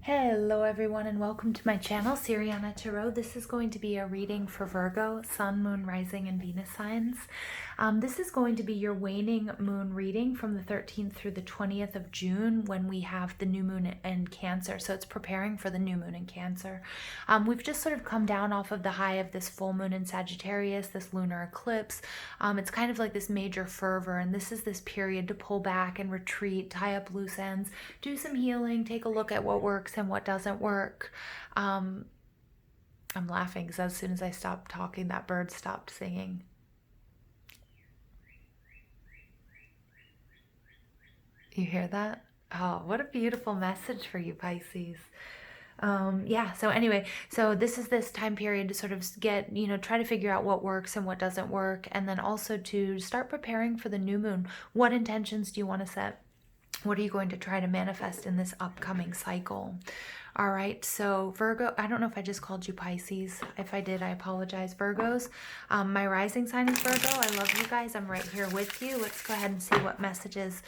Hello everyone and welcome to my channel, Siriana Tarot. This is going to be a reading for Virgo, Sun, Moon, Rising, and Venus signs. This is going to be your waning moon reading from the 13th through the 20th of June when we have the new moon in Cancer. So it's preparing for the new moon in Cancer. We've just sort of come down off of the high of this full moon in Sagittarius, this lunar eclipse. It's kind of like this major fervor, and this is this period to pull back and retreat, tie up loose ends, do some healing, take a look at what works and what doesn't work. I'm laughing because as soon as I stopped talking, that bird stopped singing. You hear that? Oh, what a beautiful message for you, Pisces. Yeah, so anyway, so this is this time period to sort of get, try to figure out what works and what doesn't work, and then also to start preparing for the new moon. What intentions do you want to set? What are you going to try to manifest in this upcoming cycle? All right, so Virgo, I don't know if I just called you Pisces. If I did, I apologize. Virgos, my rising sign is Virgo. I love you guys. I'm right here with you. Let's go ahead and see what messages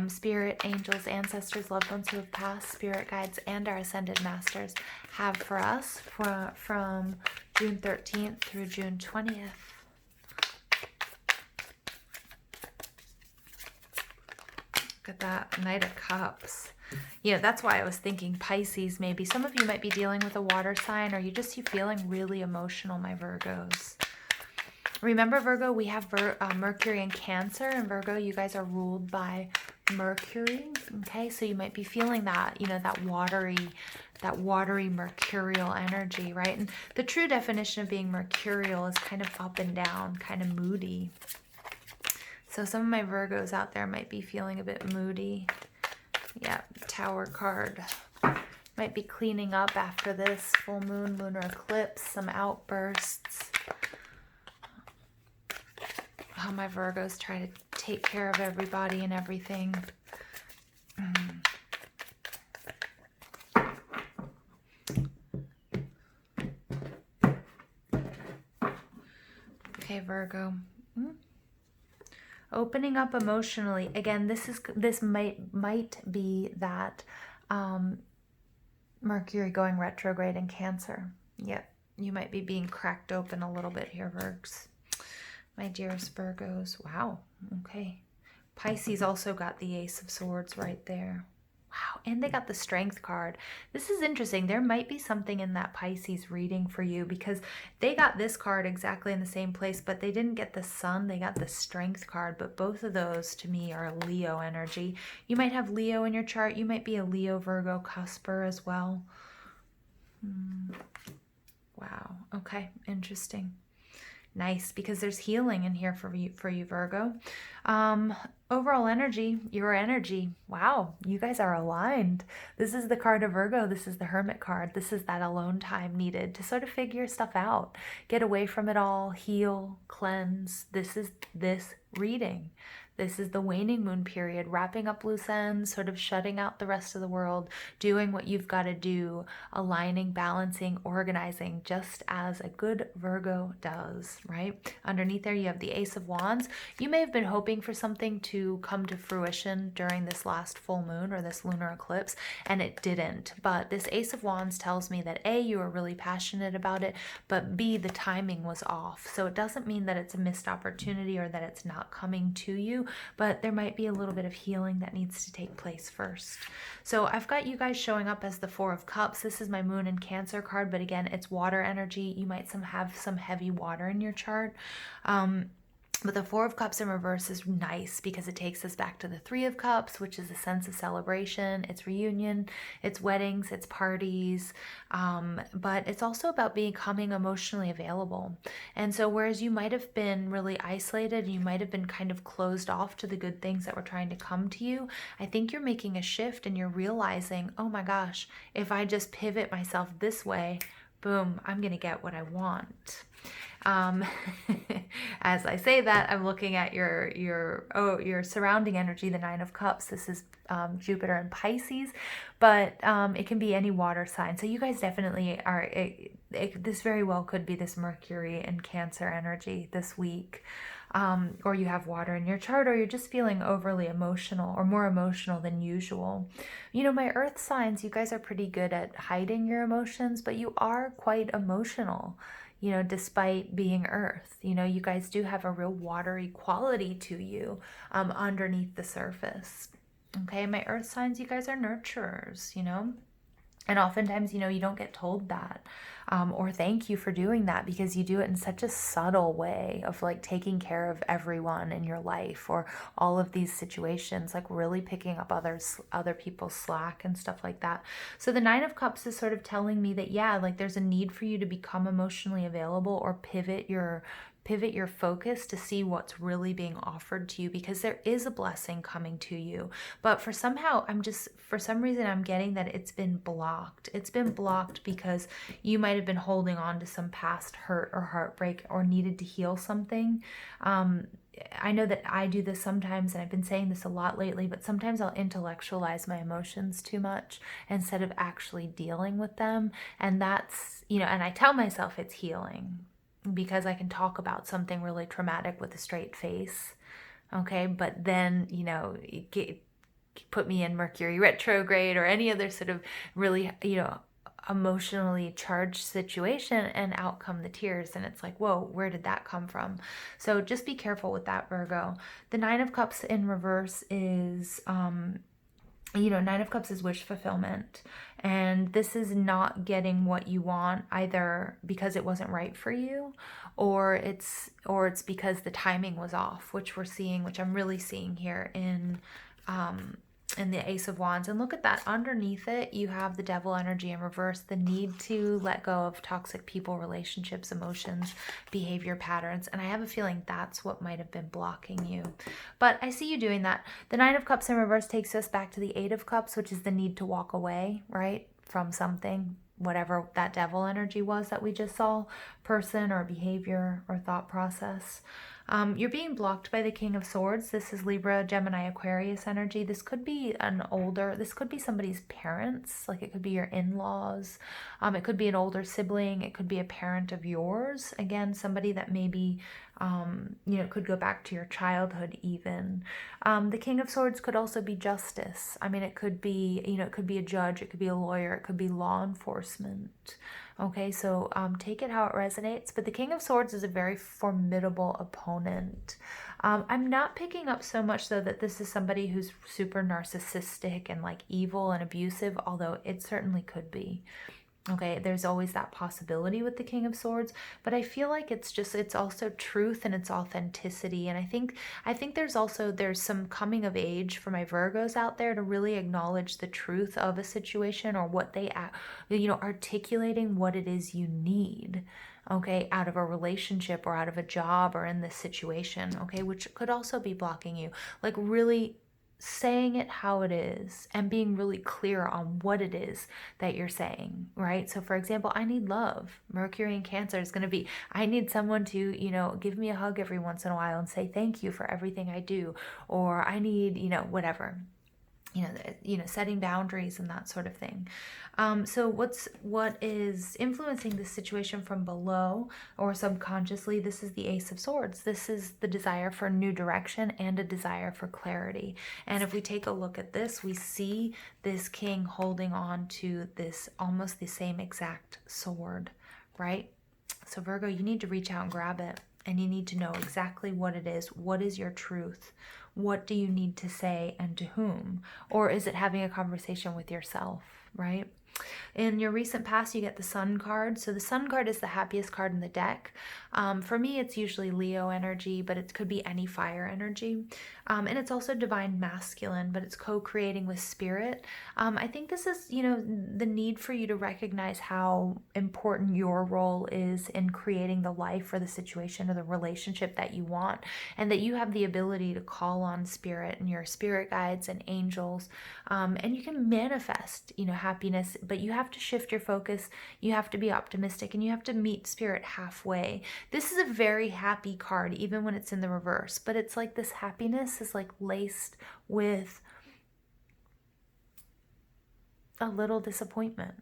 spirit, angels, ancestors, loved ones who have passed, spirit guides, and our ascended masters have for us from June 13th through June 20th. Look at that, Knight of Cups. That's why I was thinking Pisces maybe. Some of you might be dealing with a water sign, or you feeling really emotional, my Virgos. Remember, Virgo, we have Mercury in Cancer, and Virgo, you guys are ruled by Mercury, okay? So you might be feeling that, that watery mercurial energy, right? And the true definition of being mercurial is kind of up and down, kind of moody. So some of my Virgos out there might be feeling a bit moody. Yeah, Tower card. Might be cleaning up after this full moon, lunar eclipse, some outbursts. How my Virgos try to take care of everybody and everything. Okay, Virgo. Opening up emotionally. Again, this might be that Mercury going retrograde in Cancer. Yep, you might be being cracked open a little bit here, Virgs. My dearest Virgos. Wow, okay. Pisces also got the Ace of Swords right there. Wow, and they got the Strength card. This is interesting. There might be something in that Pisces reading for you because they got this card exactly in the same place, but they didn't get the Sun. They got the Strength card, but both of those to me are Leo energy. You might have Leo in your chart. You might be a Leo Virgo cusper as well. Wow, okay, interesting. Nice, because there's healing in here for you, Virgo. Overall energy, your energy. Wow, you guys are aligned. This is the card of Virgo. This is the Hermit card. This is that alone time needed to sort of figure stuff out, get away from it all, heal, cleanse. This is this reading. This is the waning moon period, wrapping up loose ends, sort of shutting out the rest of the world, doing what you've got to do, aligning, balancing, organizing, just as a good Virgo does, right? Underneath there, you have the Ace of Wands. You may have been hoping for something to come to fruition during this last full moon or this lunar eclipse, and it didn't. But this Ace of Wands tells me that A, you were really passionate about it, but B, the timing was off. So it doesn't mean that it's a missed opportunity or that it's not coming to you, but there might be a little bit of healing that needs to take place first. So I've got you guys showing up as the Four of Cups. This is my Moon in Cancer card, but again, it's water energy. You might have some heavy water in your chart. But the Four of Cups in reverse is nice because it takes us back to the Three of Cups, which is a sense of celebration. It's reunion, it's weddings, it's parties, but it's also about becoming emotionally available. And so whereas you might have been really isolated, you might have been kind of closed off to the good things that were trying to come to you, I think you're making a shift and you're realizing, oh my gosh, if I just pivot myself this way, boom, I'm going to get what I want. As I say that, I'm looking at your surrounding energy, the Nine of Cups. This is Jupiter and Pisces, but it can be any water sign. So you guys definitely are, this very well could be this Mercury and Cancer energy this week. or you have water in your chart, or you're just feeling overly emotional or more emotional than usual. You know, my earth signs, you guys are pretty good at hiding your emotions, but you are quite emotional, you know, despite being earth. You know, you guys do have a real watery quality to you underneath the surface. Okay, my earth signs, you guys are nurturers, you know. And oftentimes, you know, you don't get told that or thank you for doing that, because you do it in such a subtle way of like taking care of everyone in your life, or all of these situations, like really picking up other people's slack and stuff like that. So the Nine of Cups is sort of telling me that, yeah, like there's a need for you to become emotionally available, or pivot your focus to see what's really being offered to you, because there is a blessing coming to you. But for some reason, I'm getting that it's been blocked. It's been blocked because you might have been holding on to some past hurt or heartbreak, or needed to heal something. I know that I do this sometimes, and I've been saying this a lot lately, but sometimes I'll intellectualize my emotions too much instead of actually dealing with them. And that's, you know, and I tell myself it's healing, because I can talk about something really traumatic with a straight face. Okay, but then, you know, put me in Mercury retrograde or any other sort of really, you know, emotionally charged situation, and out come the tears, and it's like, whoa, where did that come from? So just be careful with that, Virgo. The Nine of Cups in reverse is you know, Nine of Cups is wish fulfillment, and this is not getting what you want, either because it wasn't right for you, or it's because the timing was off, which I'm really seeing here in the Ace of Wands. And look at that, underneath it you have the Devil energy in reverse, the need to let go of toxic people, relationships, emotions, behavior patterns. And I have a feeling that's what might have been blocking you, but I see you doing that. The Nine of Cups in reverse takes us back to the Eight of Cups, which is the need to walk away, right, from something, whatever that Devil energy was that we just saw, person or behavior or thought process. You're being blocked by the King of Swords. This is Libra, Gemini, Aquarius energy. This could be this could be somebody's parents, like it could be your in-laws. It could be an older sibling. It could be a parent of yours. Again, somebody that maybe, you know, could go back to your childhood even. The King of Swords could also be justice. I mean, it could be, you know, it could be a judge, it could be a lawyer, it could be law enforcement. Okay, so take it how it resonates. But the King of Swords is a very formidable opponent. I'm not picking up so much, though, that this is somebody who's super narcissistic and like evil and abusive, although it certainly could be. Okay, there's always that possibility with the King of Swords, but I feel like it's also truth and it's authenticity. And I think there's some coming of age for my Virgos out there to really acknowledge the truth of a situation, or what they, you know, articulating what it is you need, okay, out of a relationship or out of a job or in this situation, okay, which could also be blocking you. Like really saying it how it is and being really clear on what it is that you're saying, right? So for example, I need love. Mercury in Cancer is going to be, I need someone to, you know, give me a hug every once in a while and say thank you for everything I do, or I need, you know, whatever. Setting boundaries and that sort of thing. So what is influencing this situation from below or subconsciously? This is the Ace of Swords. This is the desire for new direction and a desire for clarity. And if we take a look at this, we see this king holding on to this almost the same exact sword, right? So Virgo, you need to reach out and grab it, and you need to know exactly what it is. What is your truth? What do you need to say, and to whom? Or is it having a conversation with yourself, right? In your recent past, you get the Sun card. So the Sun card is the happiest card in the deck. For me, it's usually Leo energy, but it could be any fire energy. And it's also divine masculine, but it's co-creating with spirit. I think this is, you know, the need for you to recognize how important your role is in creating the life or the situation or the relationship that you want, and that you have the ability to call on spirit and your spirit guides and angels, and you can manifest, you know, happiness, but you have to shift your focus. You have to be optimistic, and you have to meet spirit halfway. This is a very happy card, even when it's in the reverse, but it's like this happiness is like laced with a little disappointment,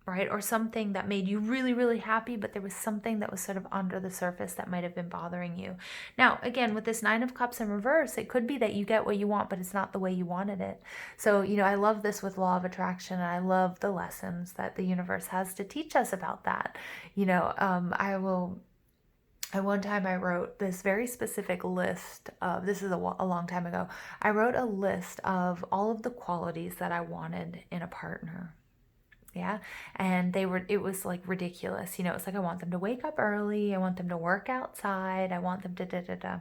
right? Or something that made you really, really happy, but there was something that was sort of under the surface that might have been bothering you. Now, again, with this Nine of Cups in reverse, it could be that you get what you want, but it's not the way you wanted it. So, I love this with law of attraction, and I love the lessons that the universe has to teach us about that. At one time I wrote this very specific list of, this is a long time ago, I wrote a list of all of the qualities that I wanted in a partner. Yeah. And it was like ridiculous. It's like, I want them to wake up early. I want them to work outside. I want them to da da da.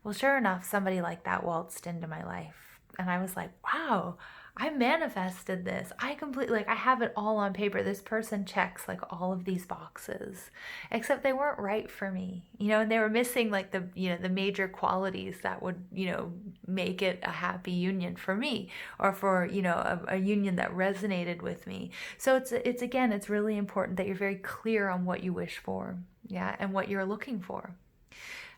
Well, sure enough, somebody like that waltzed into my life. And I was like, wow, I manifested this. I have it all on paper. This person checks like all of these boxes, except they weren't right for me, and they were missing like the major qualities that would, make it a happy union for me, or for, a union that resonated with me. So it's really important that you're very clear on what you wish for. Yeah. And what you're looking for.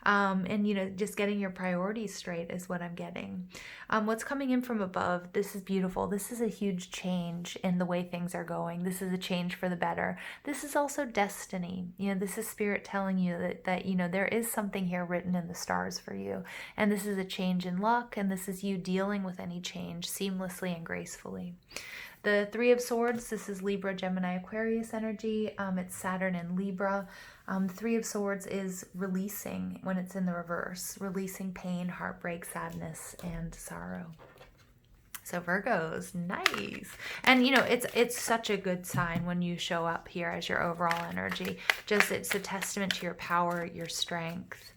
And just getting your priorities straight is what I'm getting. What's coming in from above, this is beautiful. This is a huge change in the way things are going. This is a change for the better. This is also destiny. This is spirit telling you that there is something here written in the stars for you. And this is a change in luck, and this is you dealing with any change seamlessly and gracefully. The Three of Swords, this is Libra, Gemini, Aquarius energy. It's Saturn in Libra. Three of Swords is releasing when it's in the reverse, releasing pain, heartbreak, sadness, and sorrow. So Virgos, nice. And it's such a good sign when you show up here as your overall energy. It's a testament to your power, your strength.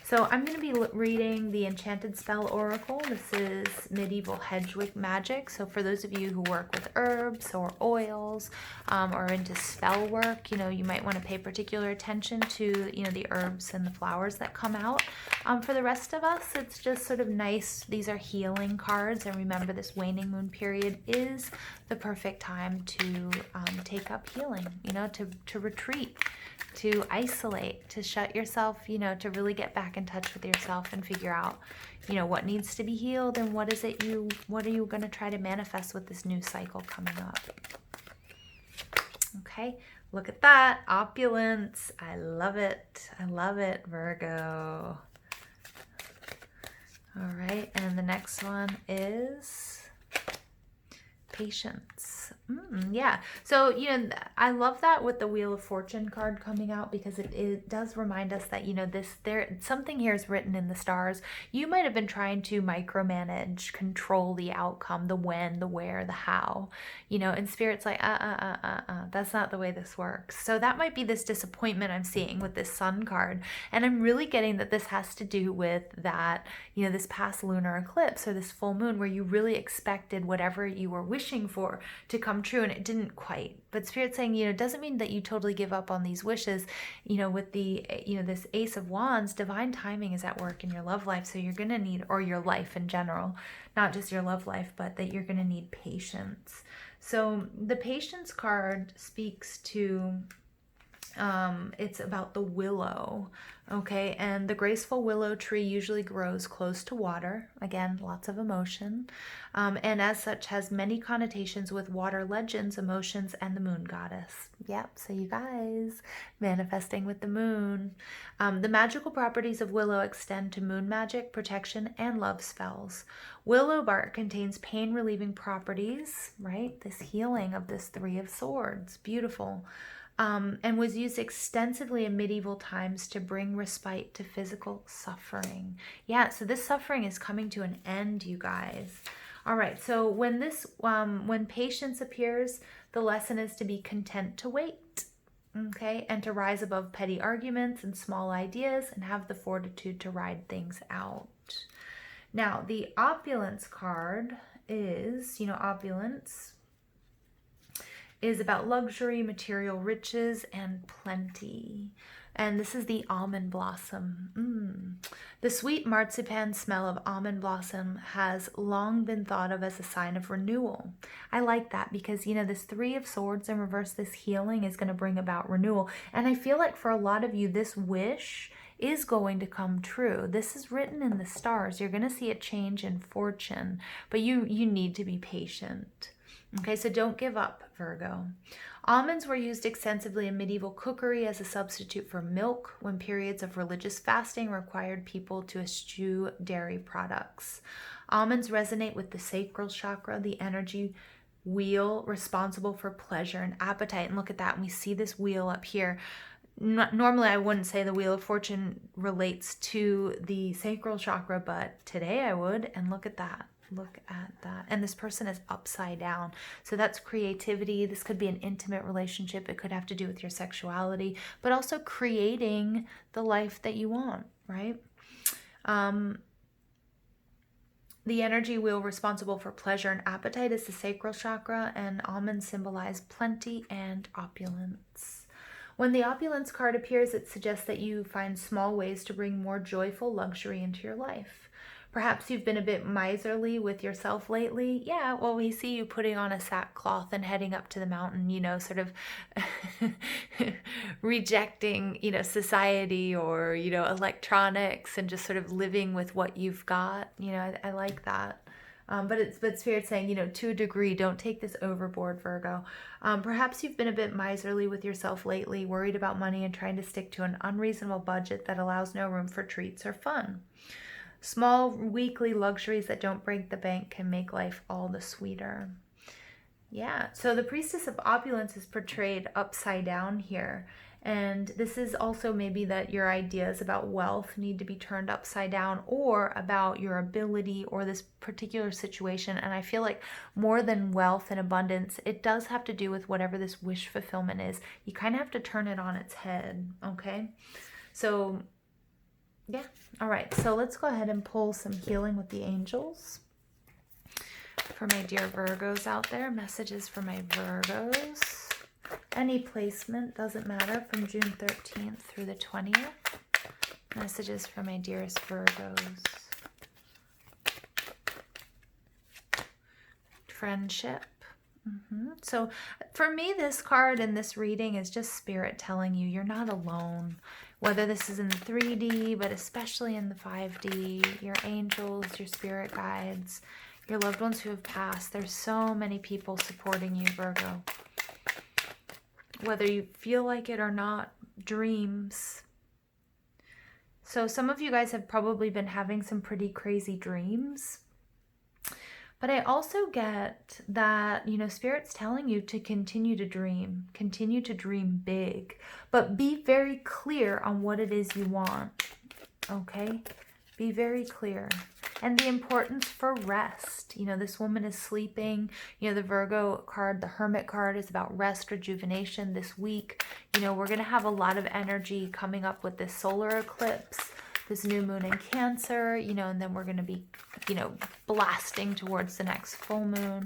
So I'm going to be reading the Enchanted Spell Oracle. This is medieval Hedwig magic. So for those of you who work with herbs or oils, or into spell work, you might want to pay particular attention to, the herbs and the flowers that come out. For the rest of us, it's just sort of nice. These are healing cards. And remember, this waning moon period is the perfect time to take up healing, to retreat, to isolate, to shut yourself, to really get back in touch with yourself and figure out, what needs to be healed, and what are you going to try to manifest with this new cycle coming up. Okay, look at that. Opulence. I love it. I love it, Virgo. All right, and the next one is patience. Yeah. So, I love that with the Wheel of Fortune card coming out, because it does remind us that, something here is written in the stars. You might have been trying to micromanage, control the outcome, the when, the where, the how, and Spirit's like, that's not the way this works. So that might be this disappointment I'm seeing with this Sun card. And I'm really getting that this has to do with that, this past lunar eclipse or this full moon, where you really expected whatever you were wishing for to come true, and it didn't quite. But Spirit's saying, it doesn't mean that you totally give up on these wishes. With the, this Ace of Wands, divine timing is at work in your love life. So you're going to need, or your life in general, not just your love life, but that you're going to need patience. So the patience card speaks to, it's about the willow. Okay, and the graceful willow tree usually grows close to water. Again, lots of emotion. And as such has many connotations with water legends, emotions, and the moon goddess. Yep, so you guys, manifesting with the moon. The magical properties of willow extend to moon magic, protection, and love spells. Willow bark contains pain-relieving properties, right? This healing of this Three of Swords. Beautiful. And was used extensively in medieval times to bring respite to physical suffering. Yeah, so this suffering is coming to an end, you guys. All right, so when patience appears, the lesson is to be content to wait, okay, and to rise above petty arguments and small ideas and have the fortitude to ride things out. Now, the opulence card is, opulence is about luxury, material riches, and plenty. And this is the almond blossom. The sweet marzipan smell of almond blossom has long been thought of as a sign of renewal. I like that because, this Three of Swords in reverse, this healing is going to bring about renewal. And I feel like for a lot of you, this wish is going to come true. This is written in the stars. You're going to see a change in fortune, but you need to be patient. Okay, so don't give up, Virgo. Almonds were used extensively in medieval cookery as a substitute for milk when periods of religious fasting required people to eschew dairy products. Almonds resonate with the sacral chakra, the energy wheel responsible for pleasure and appetite. And look at that. And we see this wheel up here. Normally, I wouldn't say the Wheel of Fortune relates to the sacral chakra, but today I would. And look at that. Look at that. And this person is upside down. So that's creativity. This could be an intimate relationship. It could have to do with your sexuality, but also creating the life that you want, right? The energy wheel responsible for pleasure and appetite is the sacral chakra, and almonds symbolize plenty and opulence. When the opulence card appears, it suggests that you find small ways to bring more joyful luxury into your life. Perhaps you've been a bit miserly with yourself lately. Yeah, well, we see you putting on a sackcloth and heading up to the mountain, sort of rejecting, society or, electronics and just sort of living with what you've got. I like that. But Spirit's saying, to a degree, don't take this overboard, Virgo. Perhaps you've been a bit miserly with yourself lately, worried about money and trying to stick to an unreasonable budget that allows no room for treats or fun. Small weekly luxuries that don't break the bank can make life all the sweeter. Yeah, so the priestess of opulence is portrayed upside down here. And this is also maybe that your ideas about wealth need to be turned upside down, or about your ability or this particular situation. And I feel like more than wealth and abundance, it does have to do with whatever this wish fulfillment is. You kind of have to turn it on its head, okay? So yeah. All right. So let's go ahead and pull some healing with the angels. For my dear Virgos out there, messages for my Virgos. Any placement, doesn't matter, from June 13th through the 20th. Messages for my dearest Virgos. Friendship. So for me, this card in this reading is just Spirit telling you you're not alone. Whether this is in the 3D, but especially in the 5D, your angels, your spirit guides, your loved ones who have passed. There's so many people supporting you, Virgo. Whether you feel like it or not, dreams. So some of you guys have probably been having some pretty crazy dreams. But I also get that, Spirit's telling you to continue to dream big, but be very clear on what it is you want, okay? Be very clear. And the importance for rest. This woman is sleeping. The Virgo card, the Hermit card, is about rest, rejuvenation this week. We're going to have a lot of energy coming up with this solar eclipse, this new moon in Cancer, and then we're going to be, blasting towards the next full moon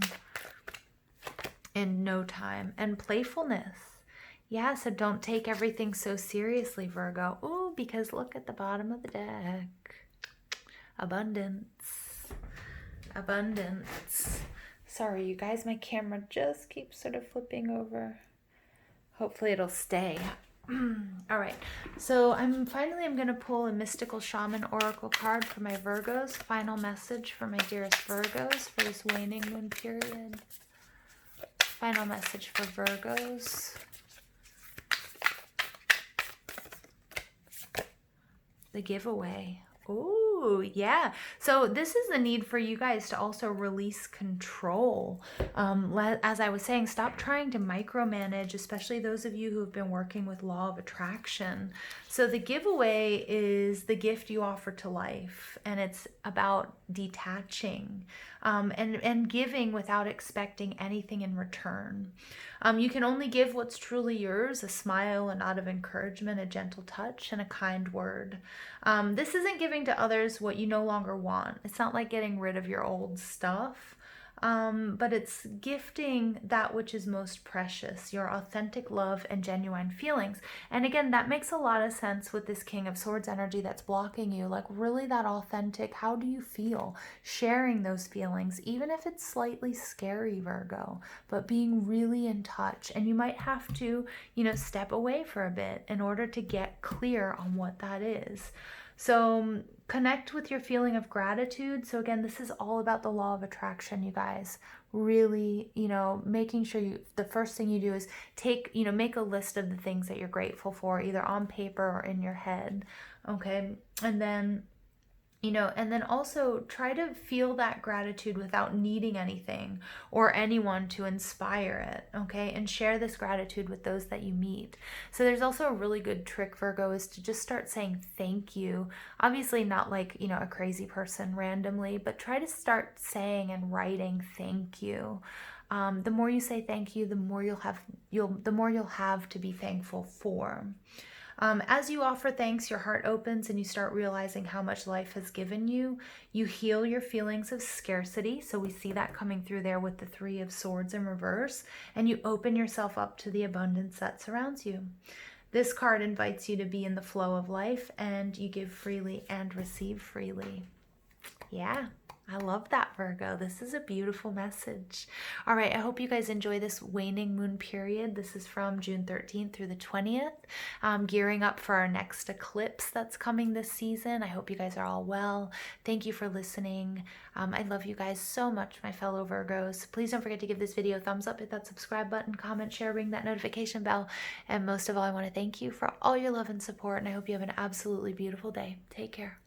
in no time. And playfulness. Yeah, so don't take everything so seriously, Virgo. Ooh, because look at the bottom of the deck. Abundance. Abundance. Sorry, you guys, my camera just keeps sort of flipping over. Hopefully it'll stay. All right, so I'm going to pull a Mystical Shaman Oracle card for my Virgos. Final message for my dearest Virgos for this waning moon period. Final message for Virgos. The giveaway. Ooh, yeah. So this is the need for you guys to also release control. As I was saying, stop trying to micromanage, especially those of you who have been working with law of attraction. So the giveaway is the gift you offer to life, and it's about detaching and giving without expecting anything in return. You can only give what's truly yours: a smile, a nod of encouragement, a gentle touch, and a kind word. This isn't giving to others what you no longer want. It's not like getting rid of your old stuff, but it's gifting that which is most precious, your authentic love and genuine feelings. And again, that makes a lot of sense with this King of Swords energy that's blocking you. Like, really, that authentic, how do you feel? Sharing those feelings, even if it's slightly scary, Virgo, but being really in touch. And you might have to, step away for a bit in order to get clear on what that is. So connect with your feeling of gratitude. So again, this is all about the law of attraction, you guys. Really, making sure the first thing you do is make a list of the things that you're grateful for, either on paper or in your head. Okay. And then also try to feel that gratitude without needing anything or anyone to inspire it, okay? And share this gratitude with those that you meet. So there's also a really good trick, Virgo, is to just start saying thank you. Obviously not like, a crazy person randomly, but try to start saying and writing thank you. The more you say thank you, the more you'll have to be thankful for. As you offer thanks, your heart opens and you start realizing how much life has given you. You heal your feelings of scarcity. So we see that coming through there with the Three of Swords in reverse. And you open yourself up to the abundance that surrounds you. This card invites you to be in the flow of life, and you give freely and receive freely. Yeah. I love that, Virgo. This is a beautiful message. All right, I hope you guys enjoy this waning moon period. This is from June 13th through the 20th. Gearing up for our next eclipse that's coming this season. I hope you guys are all well. Thank you for listening. I love you guys so much, my fellow Virgos. Please don't forget to give this video a thumbs up, hit that subscribe button, comment, share, ring that notification bell. And most of all, I want to thank you for all your love and support, and I hope you have an absolutely beautiful day. Take care.